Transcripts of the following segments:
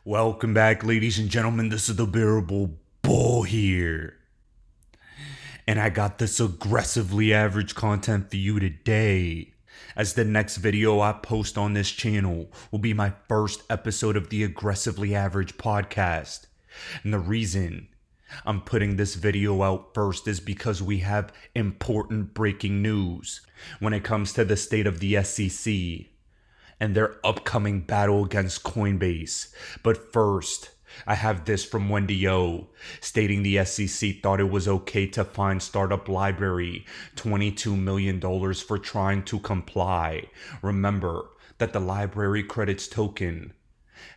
Welcome back, ladies and gentlemen. This is the Bearable Bull here. And I got this aggressively average content for you today. As the next video I post on this channel will be my first episode of the Aggressively Average podcast. And the reason I'm putting this video out first is because we have important breaking news when it comes to the state of the SEC and their upcoming battle against Coinbase. But first, I have this from Wendy O, stating the SEC thought it was okay to fine Startup Library $22 million for trying to comply. Remember that the Library Credits token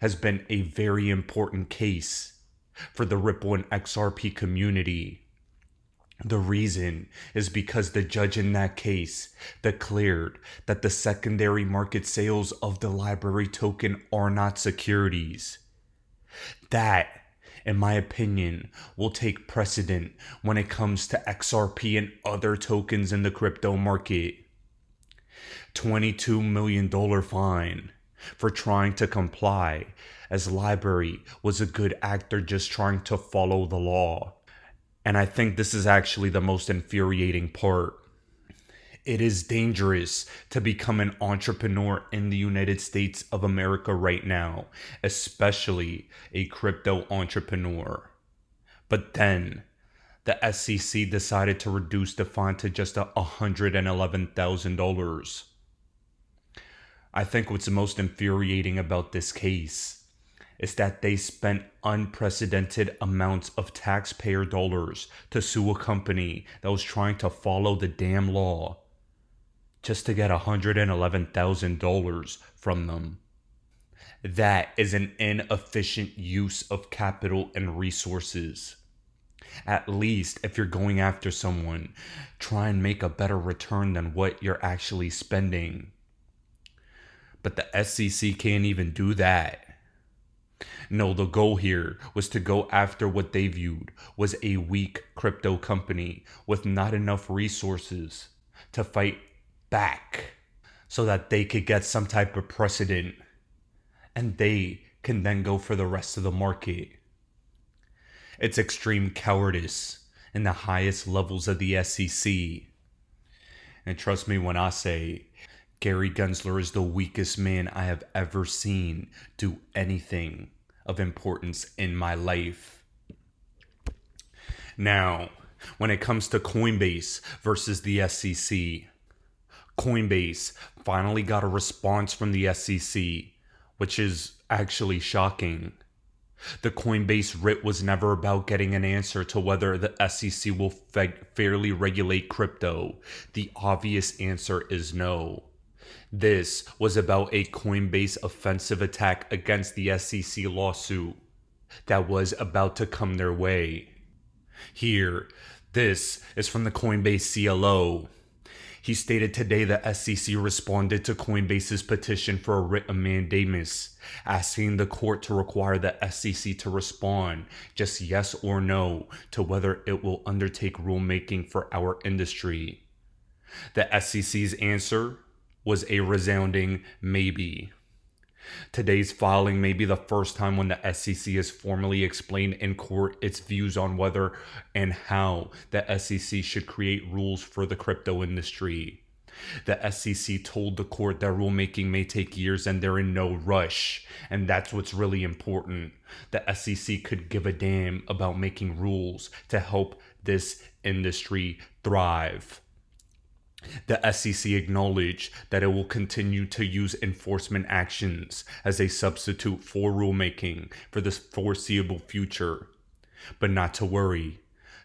has been a very important case for the Ripple and XRP community. The reason is because the judge in that case declared that the secondary market sales of the library token are not securities. That, in my opinion, will take precedent when it comes to XRP and other tokens in the crypto market. $22 million fine for trying to comply, as Library was a good actor just trying to follow the law. And I think this is actually the most infuriating part. It is dangerous to become an entrepreneur in the United States of America right now, especially a crypto entrepreneur. But then the SEC decided to reduce the fine to just $111,000. I think what's most infuriating about this case is that they spent unprecedented amounts of taxpayer dollars to sue a company that was trying to follow the damn law just to get $111,000 from them. That is an inefficient use of capital and resources. At least if you're going after someone, try and make a better return than what you're actually spending. But the SEC can't even do that. No, the goal here was to go after what they viewed was a weak crypto company with not enough resources to fight back so that they could get some type of precedent and they can then go for the rest of the market. It's extreme cowardice in the highest levels of the SEC. And trust me when I say Gary Gensler is the weakest man I have ever seen do anything of importance in my life. Now, when it comes to Coinbase versus the SEC, Coinbase finally got a response from the SEC, which is actually shocking. The Coinbase writ was never about getting an answer to whether the SEC will fairly regulate crypto. The obvious answer is no. This was about a Coinbase offensive attack against the SEC lawsuit that was about to come their way. Here, this is from the Coinbase CLO. He stated today the SEC responded to Coinbase's petition for a writ of mandamus, asking the court to require the SEC to respond just yes or no to whether it will undertake rulemaking for our industry. The SEC's answer was a resounding maybe. Today's filing may be the first time when the SEC has formally explained in court its views on whether and how the SEC should create rules for the crypto industry. The SEC told the court that rulemaking may take years and they're in no rush, and that's what's really important. The SEC could give a damn about making rules to help this industry thrive. The SEC acknowledged that it will continue to use enforcement actions as a substitute for rulemaking for the foreseeable future. But not to worry,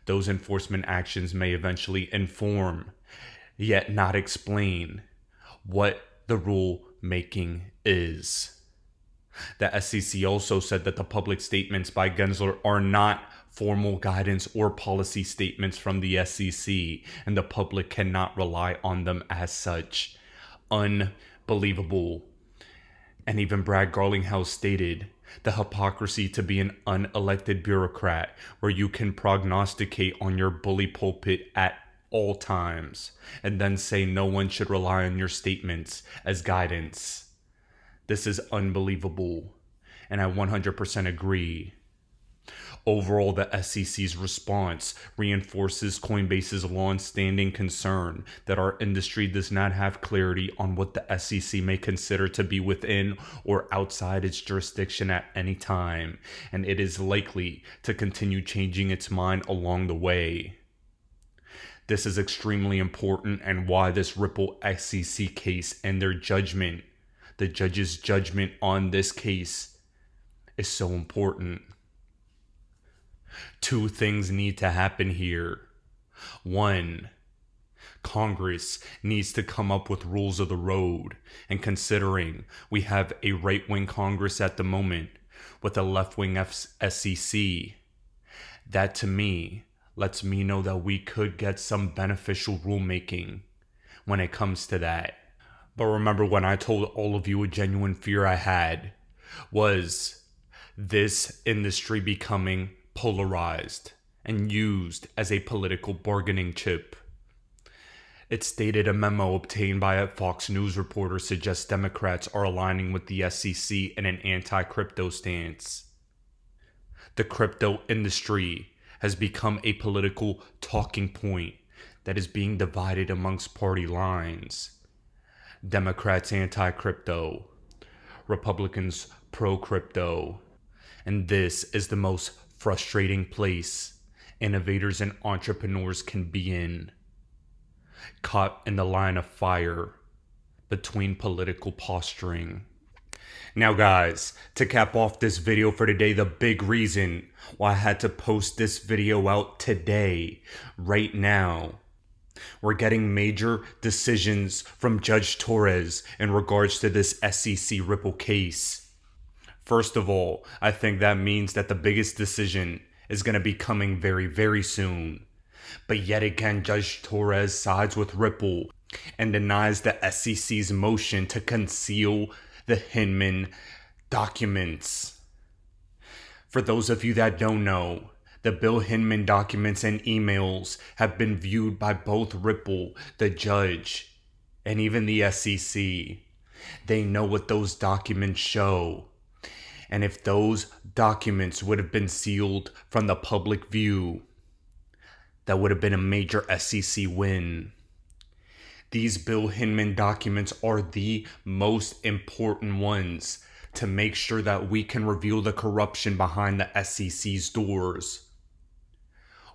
those enforcement actions may eventually inform, yet not explain, what the rulemaking is. The SEC also said that the public statements by Gensler are not formal guidance or policy statements from the SEC, and the public cannot rely on them as such. Unbelievable. And even Brad Garlinghouse stated, the hypocrisy to be an unelected bureaucrat where you can prognosticate on your bully pulpit at all times and then say no one should rely on your statements as guidance. This is unbelievable. and I 100% agree. Overall, the SEC's response reinforces Coinbase's long-standing concern that our industry does not have clarity on what the SEC may consider to be within or outside its jurisdiction at any time, and it is likely to continue changing its mind along the way. This is extremely important, and why this Ripple SEC case and their judgment, the judge's judgment on this case, is so important. Two things need to happen here. One, Congress needs to come up with rules of the road, and considering we have a right-wing Congress at the moment with a left-wing SEC, that to me lets me know that we could get some beneficial rulemaking when it comes to that. But remember when I told all of you a genuine fear I had was this industry becoming polarized and used as a political bargaining chip. It stated a memo obtained by a Fox News reporter suggests Democrats are aligning with the SEC in an anti-crypto stance. The crypto industry has become a political talking point that is being divided amongst party lines. Democrats anti-crypto, Republicans pro-crypto, and this is the most frustrating place innovators and entrepreneurs can be in, caught in the line of fire between political posturing. Now guys, to cap off this video for today, the big reason why I had to post this video out today, right now, we're getting major decisions from Judge Torres in regards to this SEC Ripple case. First of all, I think that means that the biggest decision is going to be coming very, very soon. But yet again, Judge Torres sides with Ripple and denies the SEC's motion to conceal the Hinman documents. For those of you that don't know, the Bill Hinman documents and emails have been viewed by both Ripple, the judge, and even the SEC. They know what those documents show. And if those documents would have been sealed from the public view, that would have been a major SEC win. These Bill Hinman documents are the most important ones to make sure that we can reveal the corruption behind the SEC's doors.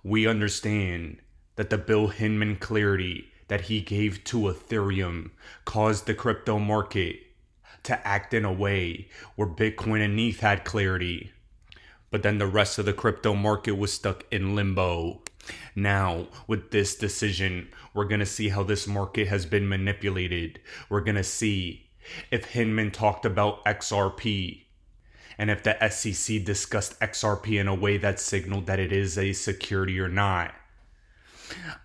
We understand that the Bill Hinman clarity that he gave to Ethereum caused the crypto market to act in a way where Bitcoin and ETH had clarity. But then the rest of the crypto market was stuck in limbo. Now, with this decision, we're going to see how this market has been manipulated. We're going to see if Hinman talked about XRP, and if the SEC discussed XRP in a way that signaled that it is a security or not.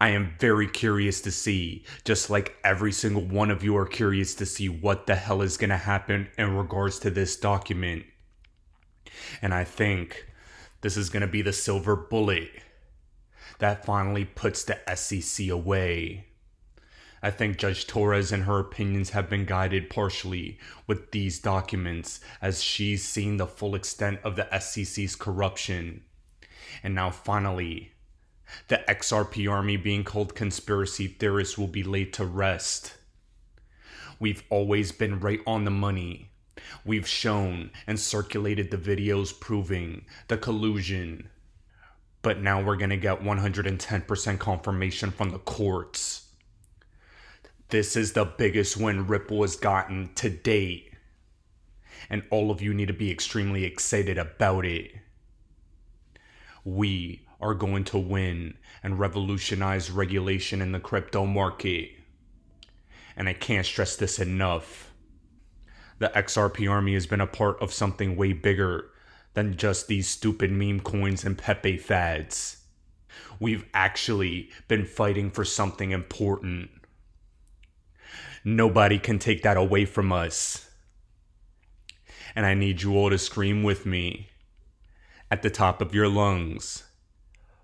I am very curious to see, just like every single one of you are curious to see what the hell is going to happen in regards to this document. And I think this is going to be the silver bullet that finally puts the SEC away. I think Judge Torres and her opinions have been guided partially with these documents, as she's seen the full extent of the SEC's corruption. And now finally, the XRP army being called conspiracy theorists will be laid to rest. We've always been right on the money. We've shown and circulated the videos proving the collusion. But now we're going to get 110% confirmation from the courts. This is the biggest win Ripple has gotten to date. And all of you need to be extremely excited about it. We are going to win and revolutionize regulation in the crypto market. And I can't stress this enough. The XRP army has been a part of something way bigger than just these stupid meme coins and Pepe fads. We've actually been fighting for something important. Nobody can take that away from us. And I need you all to scream with me at the top of your lungs.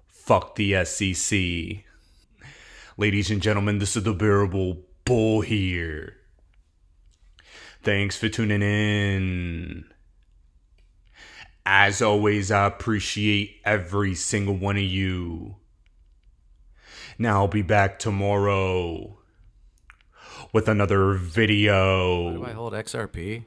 Fuck the SEC. Ladies and gentlemen, this is the Bearable Bull here. Thanks for tuning in. As always, I appreciate every single one of you. Now I'll be back tomorrow with another video. Why do I hold XRP?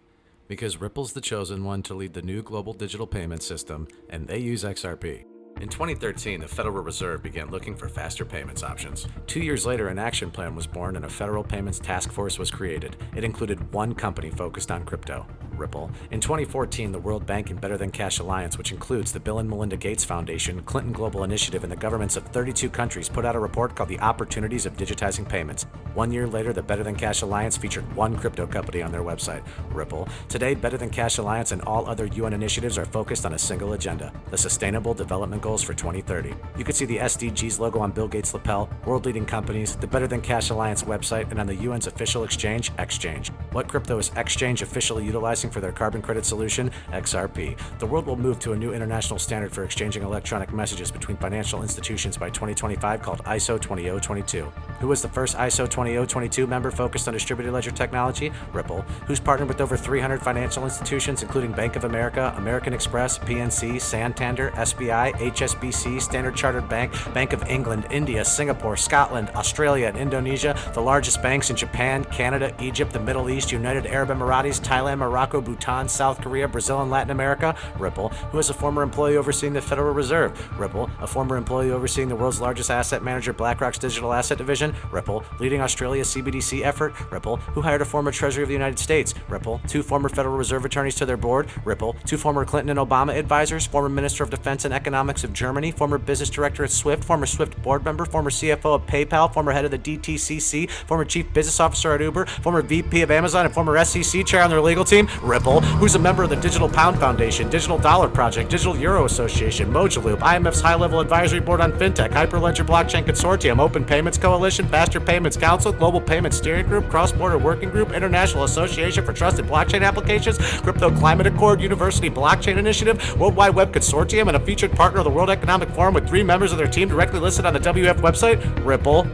Because Ripple's the chosen one to lead the new global digital payment system, and they use XRP. In 2013, the Federal Reserve began looking for faster payments options. 2 years later, an action plan was born and a federal payments task force was created. It included one company focused on crypto, Ripple. In 2014, the World Bank and Better Than Cash Alliance, which includes the Bill and Melinda Gates Foundation, Clinton Global Initiative, and the governments of 32 countries, put out a report called The Opportunities of Digitizing Payments. 1 year later, the Better Than Cash Alliance featured one crypto company on their website, Ripple. Today, Better Than Cash Alliance and all other UN initiatives are focused on a single agenda, the Sustainable Development Goals for 2030. You can see the SDGs logo on Bill Gates' lapel, world-leading companies, the Better Than Cash Alliance website, and on the UN's official exchange, Exchange. What crypto is Exchange officially utilizing for their carbon credit solution? XRP. The world will move to a new international standard for exchanging electronic messages between financial institutions by 2025 called ISO 20022. Who was the first ISO 20022 member focused on distributed ledger technology? Ripple. Who's partnered with over 300 financial institutions including Bank of America, American Express, PNC, Santander, SBI, HSBC, Standard Chartered Bank, Bank of England, India, Singapore, Scotland, Australia, and Indonesia, the largest banks in Japan, Canada, Egypt, the Middle East, United Arab Emirates, Thailand, Morocco, Bhutan, South Korea, Brazil, and Latin America? Ripple. Who is a former employee overseeing the Federal Reserve? Ripple. A former employee overseeing the world's largest asset manager, BlackRock's digital asset division? Ripple. Leading Australia's CBDC effort? Ripple. Who hired a former Treasury of the United States? Ripple. 2 former Federal Reserve attorneys to their board? Ripple. 2 former Clinton and Obama advisors, former Minister of Defense and Economics of Germany, former business director at Swift, former Swift board member, former CFO of PayPal, former head of the DTCC, former chief business officer at Uber, former VP of Amazon, and former SEC chair on their legal team? Ripple. Who's a member of the Digital Pound Foundation, Digital Dollar Project, Digital Euro Association, Mojaloop, IMF's high-level advisory board on fintech, Hyperledger Blockchain Consortium, Open Payments Coalition, Faster Payments Council, Global Payments Steering Group, Cross-Border Working Group, International Association for Trusted Blockchain Applications, Crypto Climate Accord, University Blockchain Initiative, World Wide Web Consortium, and a featured partner of the World Economic Forum with 3 members of their team directly listed on the WF website? Ripple.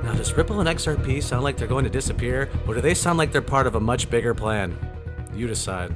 Now, does Ripple and XRP sound like they're going to disappear, or do they sound like they're part of a much bigger plan? You decide.